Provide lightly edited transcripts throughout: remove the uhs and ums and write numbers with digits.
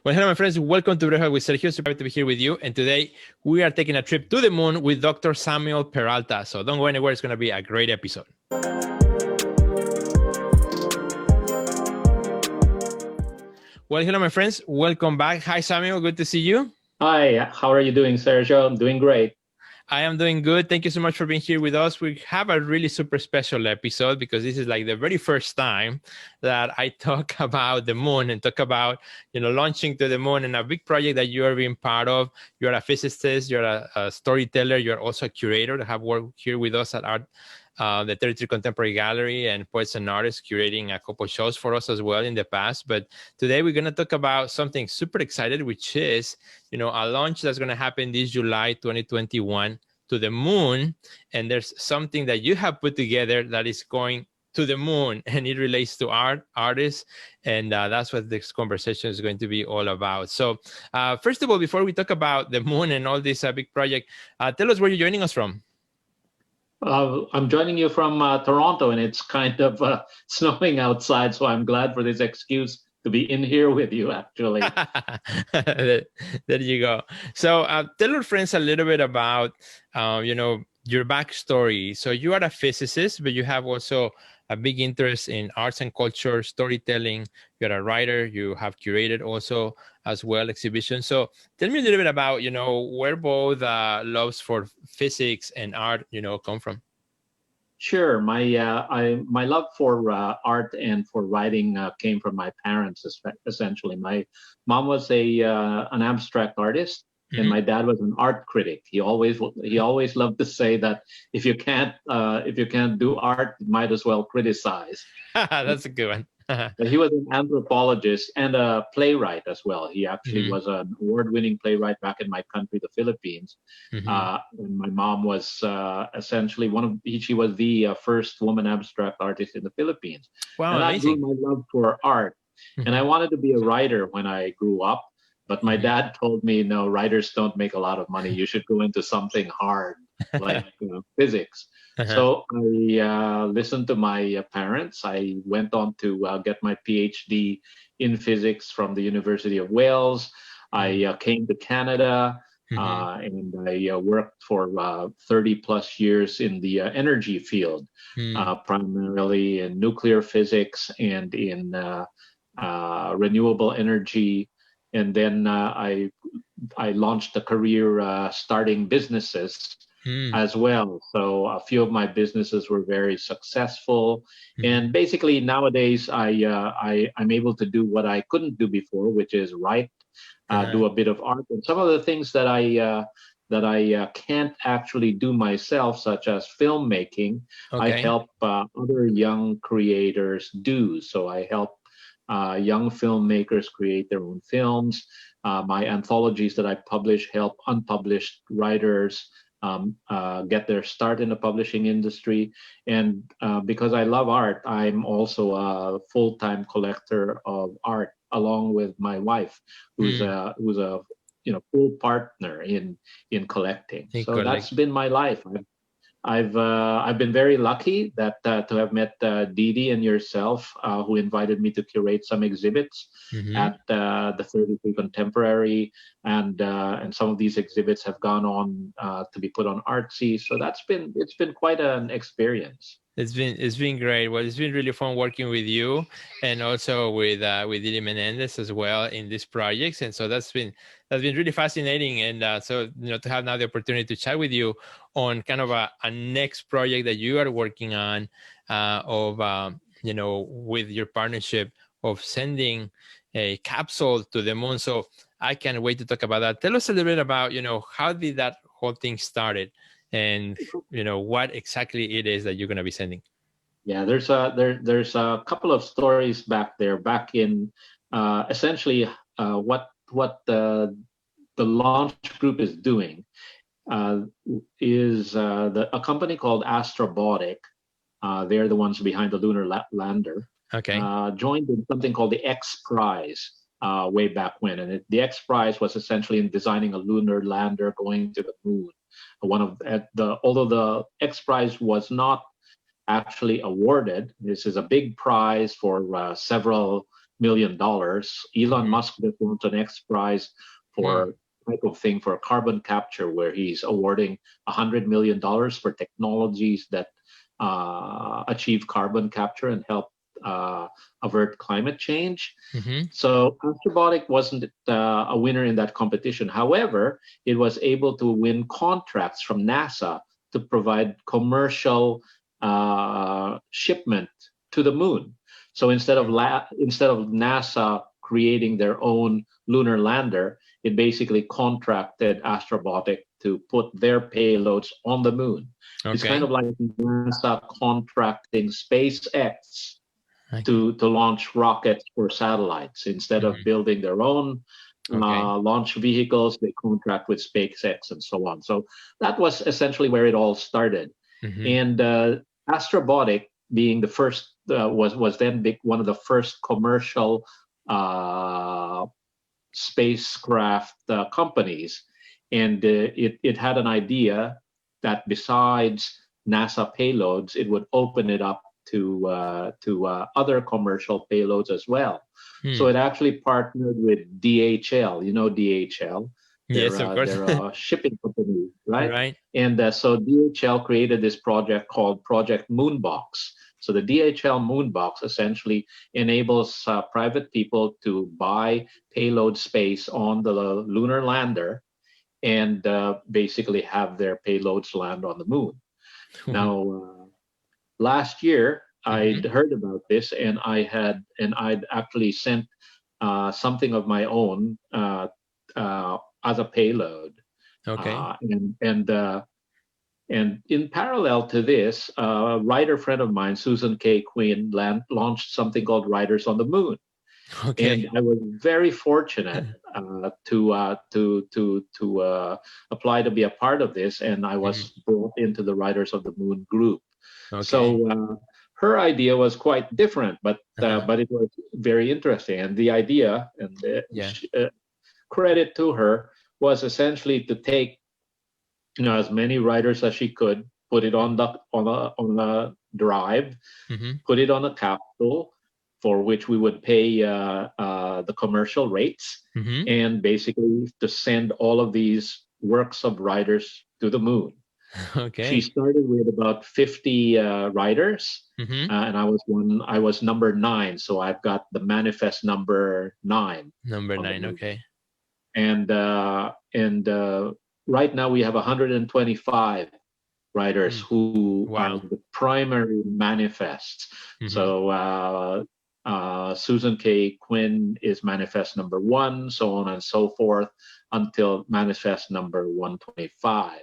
Well, hello, my friends. Welcome to Breakfast with Sergio. Super happy to be here with you. And today we are taking a trip to the moon with Dr. Samuel Peralta. So don't go anywhere. It's going to be a great episode. Well, hello, my friends. Welcome back. Hi, Samuel. Good to see you. Hi, how are you doing, Sergio? I'm doing great. I am doing good. Thank you so much for being here with us. We have a really super special episode because this is like the very first time that I talk about the moon and talk about, launching to the moon and a big project that you are being part of. You're a physicist, you're a storyteller, you're also a curator that have worked here with us at the 33 Contemporary Gallery and Poets and Artists, curating a couple shows for us as well in the past. But today we're going to talk about something super excited, which is, a launch that's going to happen this July 2021 to the moon. And there's something that you have put together that is going to the moon, and it relates to artists. And that's what this conversation is going to be all about. So first of all, before we talk about the moon and all this big project, tell us where you're joining us from. I'm joining you from Toronto, and it's kind of snowing outside, so I'm glad for this excuse to be in here with you, actually. There you go. So tell our friends a little bit about, your backstory. So you are a physicist, but you have also a big interest in arts and culture, storytelling. You're a writer. You have curated also as well exhibitions. So tell me a little bit about, where both loves for physics and art, come from. Sure. My love for art and for writing came from my parents, essentially. My mom was an abstract artist, and my dad was an art critic. He always loved to say that if you can't do art, you might as well criticize. That's a good one. But he was an anthropologist and a playwright as well. He actually was an award-winning playwright back in my country, the Philippines. And my mom was essentially she was the first woman abstract artist in the Philippines. Wow, and amazing. that grew my love for art. And I wanted to be a writer when I grew up. But my dad told me, no, writers don't make a lot of money. You should go into something hard, like physics. So I listened to my parents. I went on to get my PhD in physics from the University of Wales. I came to Canada and I worked for 30 plus years in the energy field, primarily in nuclear physics and in renewable energy. And then I launched a career starting businesses as well. So a few of my businesses were very successful. And basically nowadays I'm able to do what I couldn't do before, which is write, do a bit of art, and some of the things that I can't actually do myself, such as filmmaking. I help other young creators do. So I help young filmmakers create their own films. My anthologies that I publish help unpublished writers get their start in the publishing industry. And because I love art, I'm also a full-time collector of art, along with my wife, who's a full partner in collecting. So that's been my life. I've been very lucky that to have met Didi and yourself, who invited me to curate some exhibits at the 33 Contemporary, and some of these exhibits have gone on to be put on Artsy. So it's been quite an experience. It's been great. Well, it's been really fun working with you, and also with Didi Menendez as well in these projects. And so that's been really fascinating. And so to have now the opportunity to chat with you on kind of a next project that you are working on, with your partnership of sending a capsule to the moon. So I can't wait to talk about that. Tell us a little bit about how did that whole thing started, and what exactly it is that you're going to be sending. Yeah, there's a couple of stories back in essentially what the launch group is doing is a company called Astrobotic. They're the ones behind the lunar lander. Joined in something called the X Prize way back when, and the X Prize was essentially in designing a lunar lander going to the moon. Although the X Prize was not actually awarded, this is a big prize for several million. Elon Musk just wants an X Prize for type of thing for carbon capture, where he's awarding $100 million for technologies that achieve carbon capture and help avert climate change. So Astrobotic wasn't a winner in that competition. However, it was able to win contracts from NASA to provide commercial shipment to the moon. So instead of NASA creating their own lunar lander, it basically contracted Astrobotic to put their payloads on the moon. Okay. It's kind of like NASA contracting SpaceX to launch rockets for satellites. Instead of building their own launch vehicles, they contract with SpaceX and so on. So that was essentially where it all started. And Astrobotic, being the first, was then one of the first commercial spacecraft companies, and it had an idea that besides NASA payloads, it would open it up to other commercial payloads as well. So it actually partnered with DHL. You know DHL. Yes, of course. They're a shipping company, right? Right. And so DHL created this project called Project Moonbox. So the DHL Moonbox essentially enables private people to buy payload space on the lunar lander and basically have their payloads land on the moon. Now, last year I'd heard about this, and I'd actually sent something of my own as a payload. Okay. And in parallel to this, a writer friend of mine, Susan K. Quinn, launched something called Writers on the Moon. Okay. And I was very fortunate to apply to be a part of this, and I was brought into the Writers of the Moon group. Okay. So her idea was quite different, but it was very interesting. And the idea, and credit to her, was essentially to take as many writers as she could, put it on the drive, put it on a capsule, for which we would pay the commercial rates, and basically to send all of these works of writers to the moon. Okay. She started with about 50 writers, and I was number 9, so I've got the manifest number 9. Number 9, okay. And right now we have 125 writers who are the primary manifests. So Susan K. Quinn is manifest number 1, so on and so forth, until manifest number 125.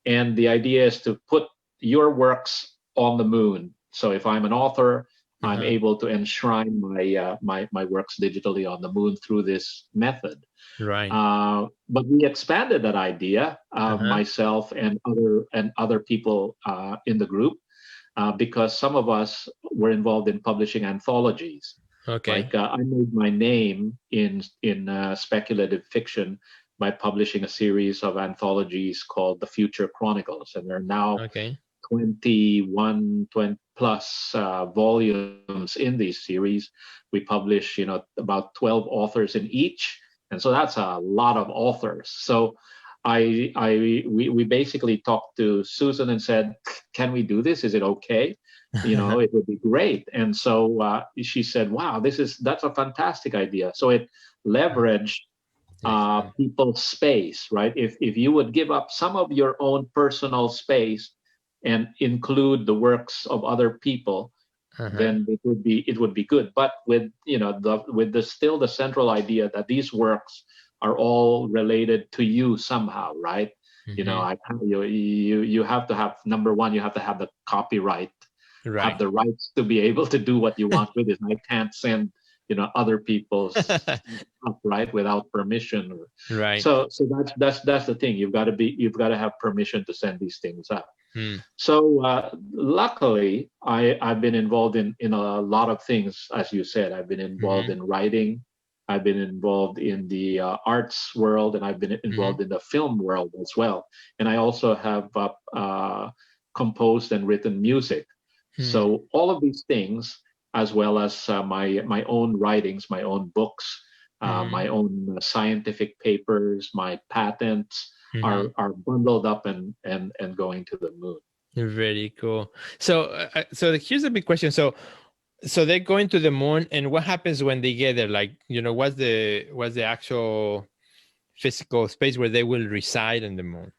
And the idea is to put your works on the moon. So if I'm an author, I'm able to enshrine my works digitally on the moon through this method. Right. But we expanded that idea, myself and other people in the group, because some of us were involved in publishing anthologies. Okay. Like I made my name in speculative fiction by publishing a series of anthologies called the Future Chronicles, and there are now 20 plus volumes in these series. We publish, about 12 authors in each, and so that's a lot of authors. So we basically talked to Susan and said, "Can we do this? Is it okay? It would be great." And so she said, "Wow, that's a fantastic idea." So it leveraged people's space, right? If you would give up some of your own personal space and include the works of other people, then it would be good. But with still the central idea that these works are all related to you somehow, right? You have to have, number one, you have to have the copyright, have the rights to be able to do what you want with it. And I can't send other people's stuff, right, without permission. Right. So that's the thing. You've got to have permission to send these things up. So luckily, I've been involved in a lot of things. As you said, I've been involved in writing. I've been involved in the arts world, and I've been involved in the film world as well. And I also have composed and written music. So all of these things as well as my own writings, my own books, my own scientific papers, my patents are bundled up and going to the moon. Very cool. So here's a big question. So they're going to the moon, and what happens when they get there? Like, what's the actual physical space where they will reside in the moon?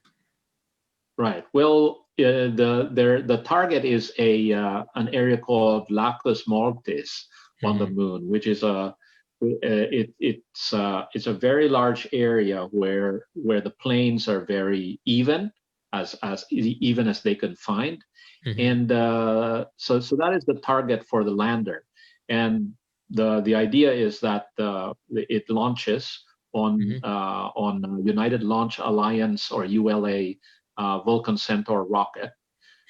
Right. Well, the target is an area called Lacus Mortis on the moon, which is it's a very large area where the plains are very even, as even as they can find, and so that is the target for the lander, and the idea is that it launches on United Launch Alliance, or ULA, Vulcan Centaur rocket.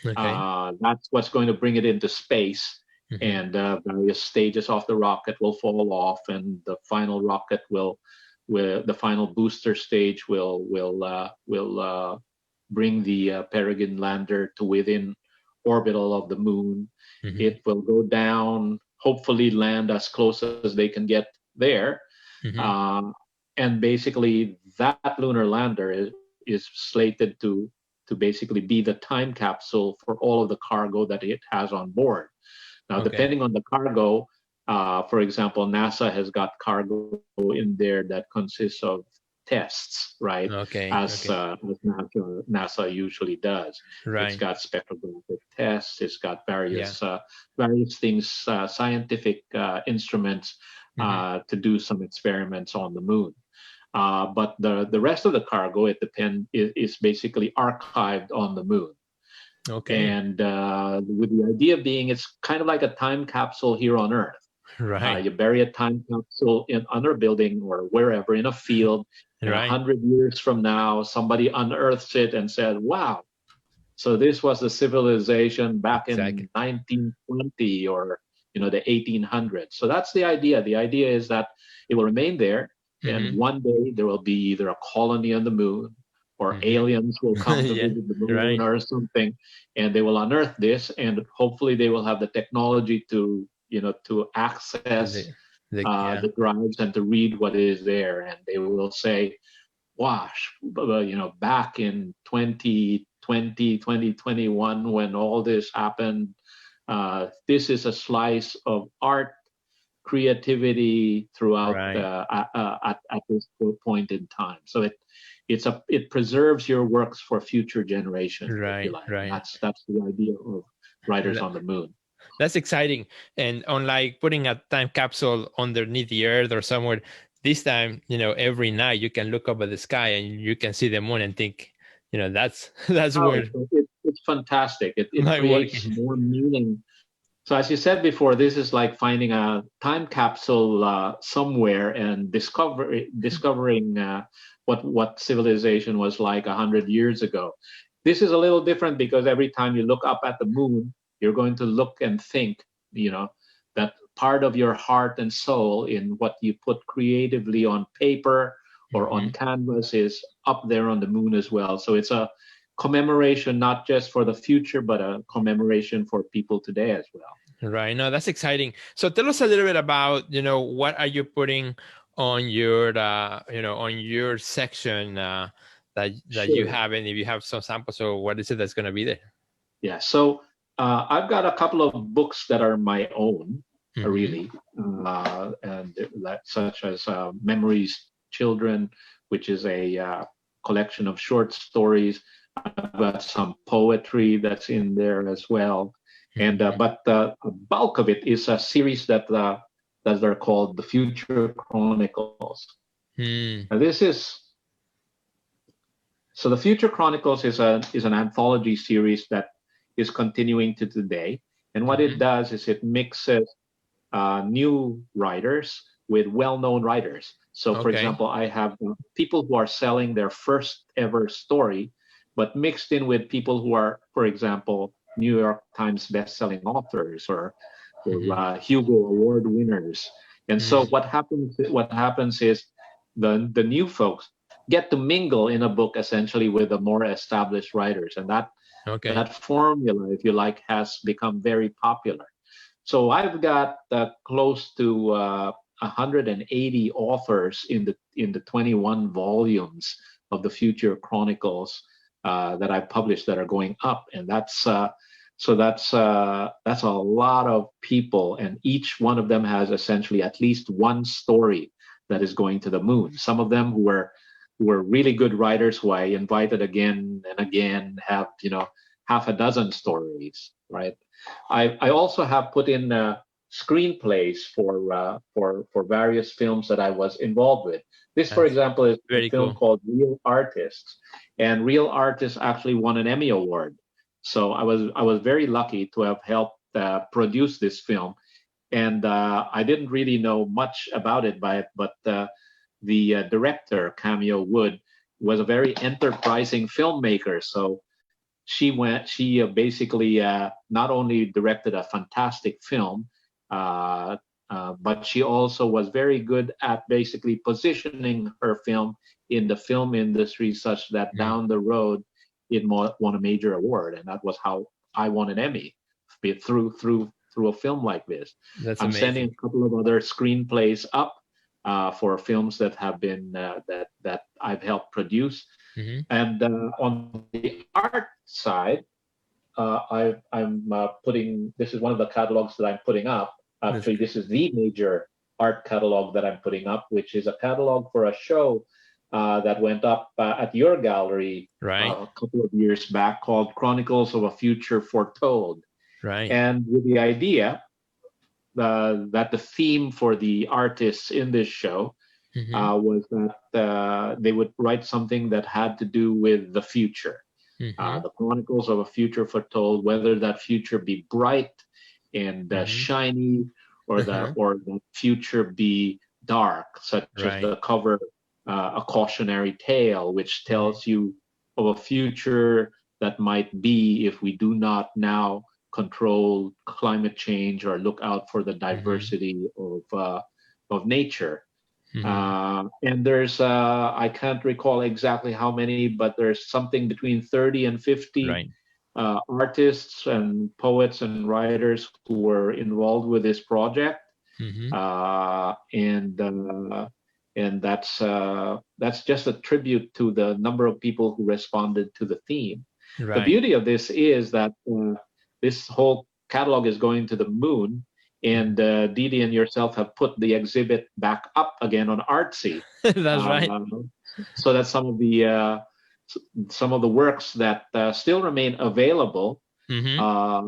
That's what's going to bring it into space, and various stages of the rocket will fall off, and the final rocket the final booster stage will bring the Peregrine lander to within orbital of the moon. It will go down, hopefully land as close as they can get there, and basically that lunar lander is slated to basically be the time capsule for all of the cargo that it has on board. Now, depending on the cargo, for example, NASA has got cargo in there that consists of tests, right? As NASA usually does. Right. It's got spectrographic tests. It's got various things, scientific instruments to do some experiments on the moon. But the rest of the cargo, is basically archived on the moon. And with the idea being, it's kind of like a time capsule here on Earth. Right. You bury a time capsule under a building or wherever in a field, and 100 years from now, somebody unearths it and said, "Wow, so this was the civilization back in 1920 or the 1800s." So that's the idea. The idea is that it will remain there. And one day there will be either a colony on the moon, or aliens will come to visit the moon or something, and they will unearth this, and hopefully they will have the technology to access the drives and to read what is there, and they will say, "Wash, back in 2020, 2021, when all this happened, this is a slice of art, creativity throughout at this point in time." So it preserves your works for future generations. Right. That's the idea of Writers on the Moon. That's exciting. And unlike putting a time capsule underneath the Earth or somewhere, this time, every night you can look up at the sky and you can see the moon and think, that's where it's fantastic. It creates more meaning. So as you said before, this is like finding a time capsule somewhere and discovering what civilization was like 100 years ago. This is a little different because every time you look up at the moon, you're going to look and think, that part of your heart and soul in what you put creatively on paper or on canvas is up there on the moon as well. So it's a commemoration, not just for the future, but a commemoration for people today as well. Right. No, that's exciting. So tell us a little bit about, what are you putting on your, on your section that you have, and if you have some samples, or what is it that's going to be there? Yeah. So I've got a couple of books that are my own, really, and such as Memories Children, which is a collection of short stories. I've got some poetry that's in there as well, and but the bulk of it is a series that are called the Future Chronicles. Now the Future Chronicles is an anthology series that is continuing to today, and what it does is it mixes new writers with well-known writers. So, for example, I have people who are selling their first ever story, but mixed in with people who are, for example, New York Times best-selling authors or Hugo Award winners. And so what happens is the new folks get to mingle in a book essentially with the more established writers, and that formula, if you like, has become very popular. So I've got close to 180 authors in the 21 volumes of the Future Chronicles that I've published that are going up, and that's a lot of people, and each one of them has essentially at least one story that is going to the moon. Some of them who were really good writers who I invited again and again have half a dozen stories, right? I also have put in screenplays for various films that I was involved with. This, for That's example, is a very film cool. called Real Artists, and Real Artists actually won an Emmy Award. So I was very lucky to have helped produce this film, and I didn't really know much about it, but the director Cameo Wood was a very enterprising filmmaker. So she basically not only directed a fantastic film, but she also was very good at basically positioning her film in the film industry such that down the road it won a major award, and that was how I won an Emmy through a film like this. That's I'm sending amazing. a couple of other screenplays up for films that have been that I've helped produce. Hmm. And on the art side, I'm putting. This is one of the catalogs that I'm putting up. That's Actually, this is the major art catalog that I'm putting up, which is a catalog for a show that went up at your gallery right. a couple of years back called Chronicles of a Future Foretold. Right. And with the idea that the theme for the artists in this show Hmm. was that they would write something that had to do with the future. Hmm. The Chronicles of a Future Foretold, whether that future be bright and Hmm. shiny, or Uh-huh. the future be dark, such as Right. the cover, a cautionary tale, which tells you of a future that might be if we do not now control climate change or look out for the Hmm. diversity of nature. Hmm. And there's I can't recall exactly how many, but there's something between 30 and 50 Right. artists and poets and writers who were involved with this project, Hmm. uh, and uh, and that's just a tribute to the number of people who responded to the theme. The Right. beauty of this is that this whole catalog is going to the moon, and Didi and yourself have put the exhibit back up again on Artsy, That's right. so that some of the works that still remain available Hmm. uh,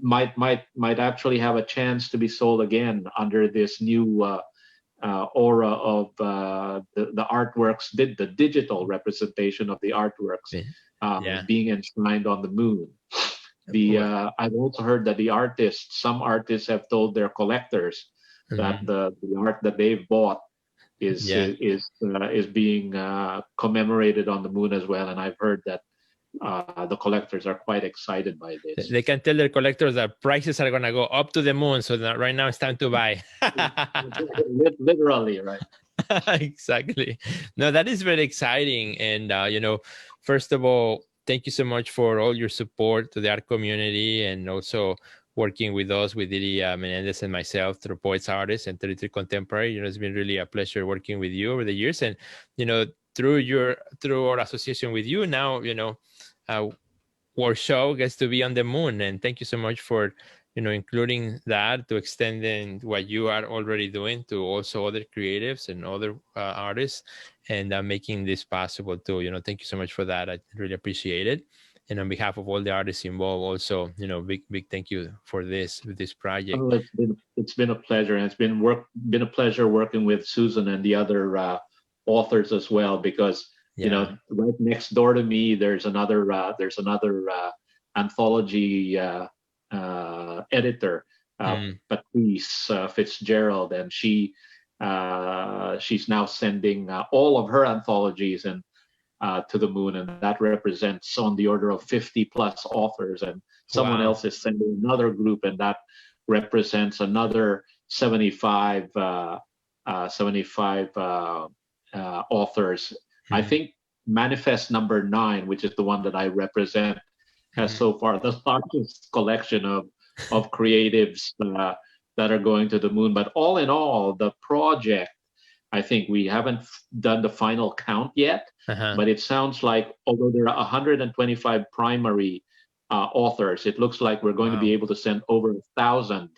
might actually have a chance to be sold again under this new aura of the artworks, the digital representation of the artworks Yeah. being enshrined on the moon. Well, I've also heard that some artists have told their collectors that mhm. the art that they've bought Yeah. is being commemorated on the moon as well, and I've heard that the collectors are quite excited by this. They can tell their collectors that prices are gonna go up to the moon. So that right now it's time to buy. Literally, right? Exactly. No, that is very exciting. And first of all, thank you so much for all your support to the art community, and also working with us, with Didi Menendez and myself through Poets Artists and 33 Contemporary. It's been really a pleasure working with you over the years, and you know through our association with you now, uh, our show gets to be on the moon. And thank you so much for including that, to extending what you are already doing to also other creatives and other artists, and making this possible too. Thank you so much for that. I really appreciate it. And on behalf of all the artists involved, also, big thank you for this project. Oh, it's been a pleasure, and it's been a pleasure working with Susan and the other authors as well. Because Yeah. right next door to me, there's another anthology editor, Mm. Patrice Fitzgerald, and she's now sending all of her anthologies and to the moon, and that represents on the order of 50 plus authors. And someone Wow. else is sending another group, and that represents another 75 authors. I Mm-hmm. think Manifest number 9, which is the one that I represent, has Mm-hmm. so far the largest collection of of creatives that are going to the moon. But all in all, the project, I think we haven't done the final count yet, but it sounds like although there are 125 primary authors, it looks like we're going to be able to send over 1,000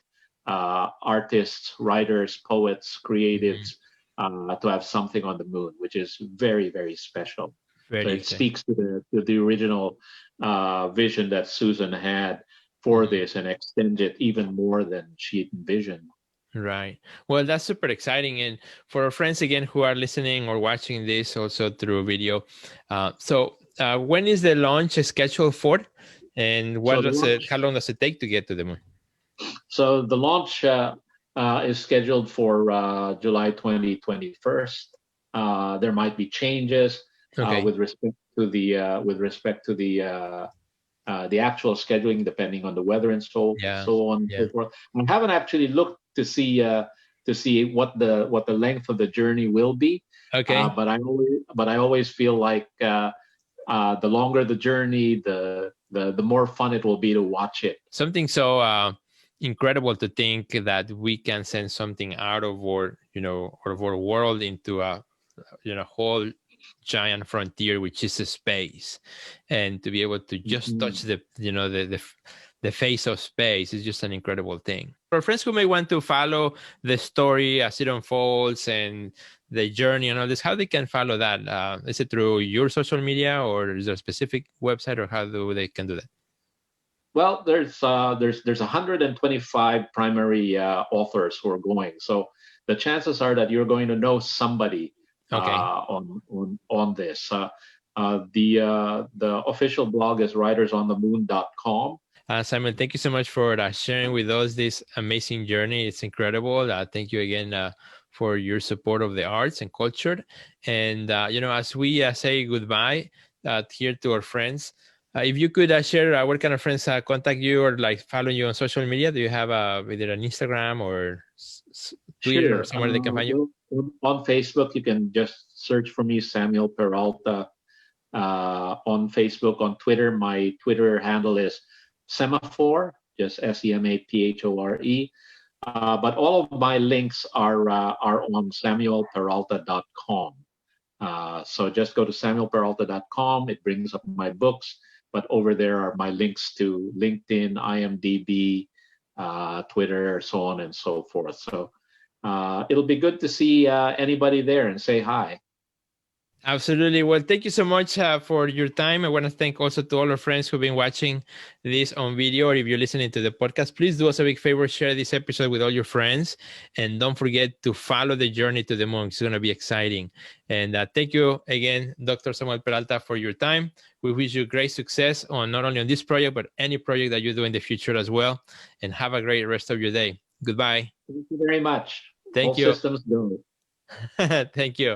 artists, writers, poets, creatives to have something on the moon, which is very, very special. So it speaks to the original vision that Susan had for this and extend it even more than she envisioned. Right. Well, that's super exciting. And for our friends, again, who are listening or watching this also through video, when is the launch scheduled for? And how long does it take to get to the moon? So the launch is scheduled for July 2021. There might be changes with respect to the actual scheduling, depending on the weather and so on and so forth. I haven't actually looked to see what the length of the journey will be. But I always feel like the longer the journey, the more fun it will be to watch it. Something so incredible to think that we can send something out of our world into a whole giant frontier, which is space, and to be able to just touch the face of space is just an incredible thing. For friends who may want to follow the story as it unfolds and the journey and all this, how they can follow that? Is it through your social media, or is there a specific website, or how do they can do that? Well, there's 125 primary authors who are going, so the chances are that you're going to know somebody on this. The official blog is writersonthemoon.com. Samuel, thank you so much for sharing with us this amazing journey. It's incredible. Thank you again for your support of the arts and culture. And as we say goodbye here to our friends, if you could share where can our friends contact you or like follow you on social media? Do you have either an Instagram or Twitter or somewhere they can find you? On Facebook, you can just search for me, Samuel Peralta, on Facebook. On Twitter, my Twitter handle is Semaphore, just SEMAPHORE. But all of my links are on SamuelPeralta.com. So just go to SamuelPeralta.com. It brings up my books, but over there are my links to LinkedIn, IMDb, Twitter, so on and so forth. So it'll be good to see anybody there and say hi. Absolutely. Well, thank you so much for your time. I want to thank also to all our friends who've been watching this on video, or if you're listening to the podcast, please do us a big favor, share this episode with all your friends, and don't forget to follow the journey to the moon. It's going to be exciting. And thank you again, Dr. Samuel Peralta, for your time. We wish you great success on not only on this project, but any project that you do in the future as well. And have a great rest of your day. Goodbye. Thank you very much. Thank you. All systems go. Thank you.